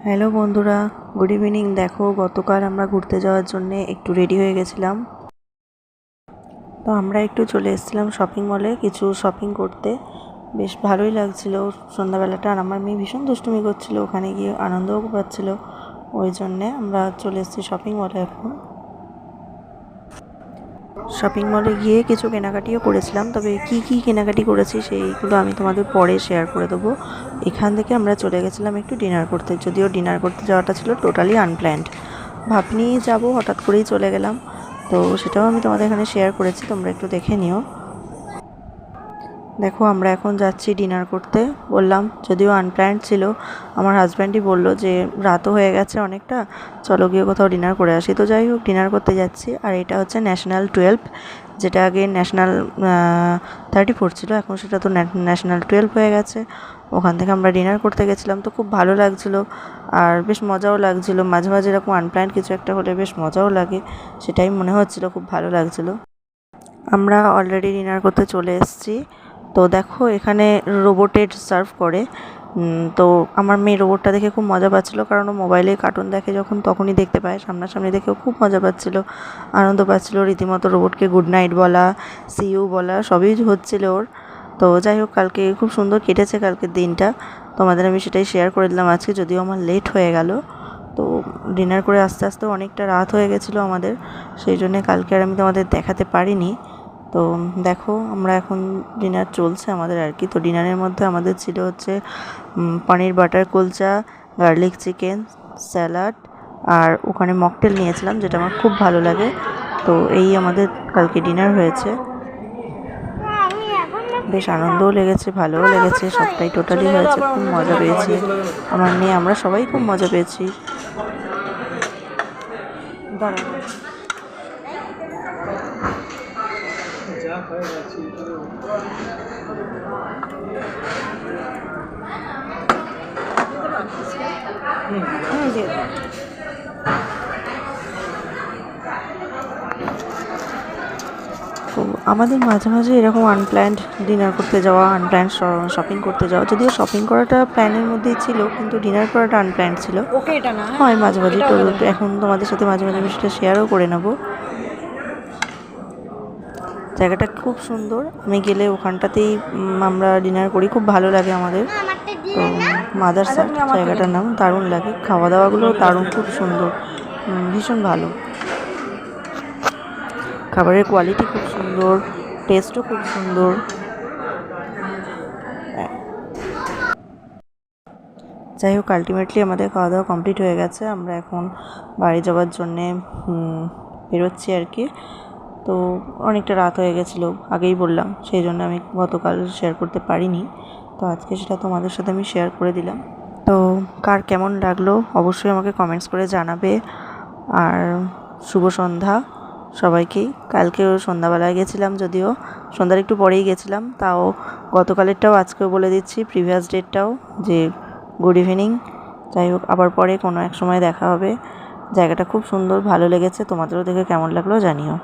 Hello বন্ধুরা, good evening. দেখো, গতকাল আমরা ঘুরতে যাওয়ার জন্য একটু রেডি হয়ে গেছিলাম। তো আমরা একটু চলে এসেছিলাম শপিং মলে কিছু শপিং করতে। বেশ ভালোই লাগছিল সন্ধ্যাবেলাটা। আর আমার মেয়ে ভীষণ দুষ্টুমি করছিল, ওখানে গিয়ে আনন্দও পাচ্ছিল। ওই জন্যে আমরা চলে এসেছি শপিং মলে। এখন শপিং মলে গিয়ে কিছু কেনাকাটিও করেছিলাম, তবে কি কি কেনাকাটি করেছি সেইগুলো আমি তোমাদের পরে শেয়ার করে দেবো। এখান থেকে আমরা চলে গেছিলাম একটু ডিনার করতে, যদিও ডিনার করতে যাওয়াটা ছিল টোটালি আনপ্ল্যান্ড। ভাবনি যাবো, হঠাৎ করেই চলে গেলাম। তো সেটাও আমি তোমাদের এখানে শেয়ার করেছি, তোমরা একটু দেখে নিও। দেখো, আমরা এখন যাচ্ছি ডিনার করতে। বললাম, যদিও আনপ্ল্যান্ড ছিল, আমার হাজব্যান্ডই বলল যে রাতও হয়ে গেছে অনেকটা, চলো গিয়ে কোথাও ডিনার করে আসি। তো যাই হোক, ডিনার করতে যাচ্ছি। আর এটা হচ্ছে ন্যাশনাল 12, যেটা আগে ন্যাশনাল 34 ছিল, এখন সেটা তো ন্যাশনাল 12 হয়ে গেছে। ওখান থেকে আমরা ডিনার করতে গেছিলাম। তো খুব ভালো লাগছিলো আর বেশ মজাও লাগছিলো। মাঝে মাঝে এরকম আনপ্ল্যান্ড কিছু একটা হলে বেশ মজাও লাগে, সেটাই মনে হচ্ছিলো, খুব ভালো লাগছিলো। আমরা অলরেডি ডিনার করতে চলে এসেছি। তো দেখো, এখানে রোবটের সার্ভ করে। তো আমার মেয়ে রোবটটা দেখে খুব মজা পাচ্ছিলো, কারণ ও মোবাইলে কার্টুন দেখে যখন, তখনই দেখতে পায়। সামনাসামনি দেখেও খুব মজা পাচ্ছিলো, আনন্দ পাচ্ছিলো। রীতিমতো রোবটকে গুড নাইট বলা, সি ইউ বলা সবই হচ্ছিলো ওর। তো যাই হোক, কালকে খুব সুন্দর কেটেছে কালকের দিনটা। তোমাদের আমি সেটাই শেয়ার করে দিলাম আজকে, যদিও আমার লেট হয়ে গেল। তো ডিনার করে আস্তে আস্তে অনেকটা রাত হয়ে গেছিলো আমাদের, সেই জন্যে কালকে আর আমি তোমাদের দেখাতে পারিনি। তো দেখো, আমরা এখন ডিনার চলছে আমাদের আর কি। তো ডিনারের মধ্যে আমাদের ছিল হচ্ছে paneer butter kulcha, garlic chicken, salad, আর ওখানে মকটেল নিয়েছিলাম, যেটা আমার খুব ভালো লাগে। তো এই আমাদের কালকে ডিনার হয়েছে। বেশ আনন্দও লেগেছে, ভালোও লেগেছে, সবটাই টোটালি হয়েছে। খুব মজা পেয়েছি আমার মেয়ে, আমরা সবাই খুব মজা পেয়েছি। তো আমাদের মাঝে মাঝে এরকম আনপ্ল্যান্ড ডিনার করতে যাওয়া, আনপ্ল্যান্ড শপিং করতে যাওয়া। যদিও শপিং করাটা প্ল্যানের মধ্যেই ছিল, কিন্তু ডিনার করাটা আনপ্ল্যান্ড ছিল। হয় মাঝে মাঝে। তো এখন তোমাদের সাথে মাঝে মাঝে আমি সেটা শেয়ারও করে নেব। জায়গাটা খুব সুন্দর, আমি গেলে ওখানটাতেই আমরা ডিনার করি, খুব ভালো লাগে আমাদের। তো মাদারসাট জায়গাটার নাম, দারুণ লাগে। খাওয়া দাওয়াগুলো দারুণ, খুব সুন্দর, ভীষণ ভালো। খাবারের কোয়ালিটি খুব সুন্দর, টেস্টও খুব সুন্দর। যাই হোক, আলটিমেটলি আমাদের খাওয়া দাওয়া কমপ্লিট হয়ে গেছে। আমরা এখন বাড়ি যাওয়ার জন্যে বেরোচ্ছি আর কি। তো অনেকটা রাত হয়ে গেছিলো, আগেই বললাম, সেই জন্য আমি গতকাল শেয়ার করতে পারিনি। তো আজকে সেটা তোমাদের সাথে আমি শেয়ার করে দিলাম। তো কার কেমন লাগলো অবশ্যই আমাকে কমেন্টস করে জানাবে। আর শুভ সন্ধ্যা সবাইকেই। কালকেও সন্ধ্যাবেলায় গেছিলাম, যদিও সন্ধ্যার একটু পরেই গেছিলাম, তাও গতকালেরটাও আজকেও বলে দিচ্ছি, প্রিভিয়াস ডেটটাও, যে গুড ইভিনিং। যাই হোক, আবার পরে কোনো এক সময় দেখা হবে। জায়গাটা খুব সুন্দর, ভালো লেগেছে। তোমাদেরও দেখে কেমন লাগলো জানিও।